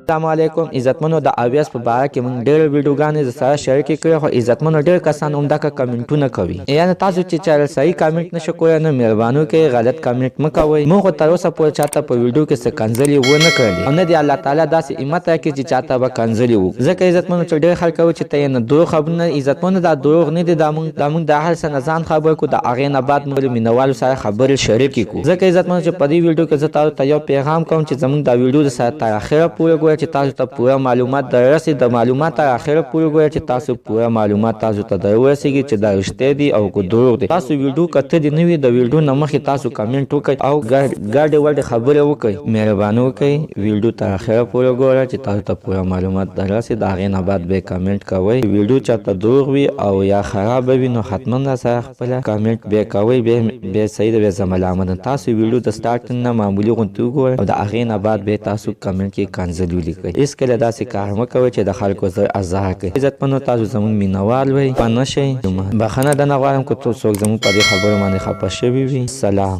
السلام علیکم عزتمنو د اویس په باره کې موږ ډېر ویډیوګانې سره شریکې کړې خو عزتمنو ډېر کسان همدغه کمنټونه کوي یعنې تاسو چې چا صحیح کمنټ نشئ کولی نو مهرباني وکړئ غلط کمنټ مه کوئ موږ خو تر اوسه پورې چاته په ویډیو کې څه کنځلې ونه کړلې او نه دې الله تعالی داسې همت راکړي چې چاته به کنځلې وکړو ځکه عزتمنو چې ډېر خلک وایي چې ته یې نه دروغ خبرونه عزتمنو دا دروغ نه دي دا موږ د هر څه نه ځان خبر کړو د هغې نه بعد موږ مینوالو سره خبرې شریکې کړو ځکه عزتمنو چې په دې ویډیو کې زه تاسو ته یو پیغام کوم چې زموږ دا ویډیو د سره تر اخره پورې ګورئ چې تاسو ته پوره معلومات دررسي د معلومات تر اخره پورې ګورئ چې تاسو پوره معلومات تاسو ته درورسېږي چې دا رښتیا دي او که دروغ دي تاسو ویډیو کته دي نه وي د ویډیو نه مخکې تاسو کمنټ وکړئ او ګډې وډې خبرې وکړئ مهرباني وکړئ ویډیو تر اخره پورې ګورئ چې تاسو ته پوره معلومات دررسي د هغې نه بعد بیا کمنټ کوئ ویډیو چاته دروغ وي او یا خرابه وي نو حتما راسره خپله کمنټ بیا کوئ بیا صحیح ده بیا زه ملامت یم تاسو ویډیو د سټارټ نه معمولي غوندې وګورئ او د هغې نه بعد بیا تاسو کمنټ کې کنځلې ولیکئ هېڅکله داسې کار مه کوئ چې د خلکو زړه ازار کړئ عزتمنو تاسو زموږ مینوال وئ په نه شئ بخښنه درنه غواړم که څوک زموږ په دې خبرو باندې خفه شوي وي سلام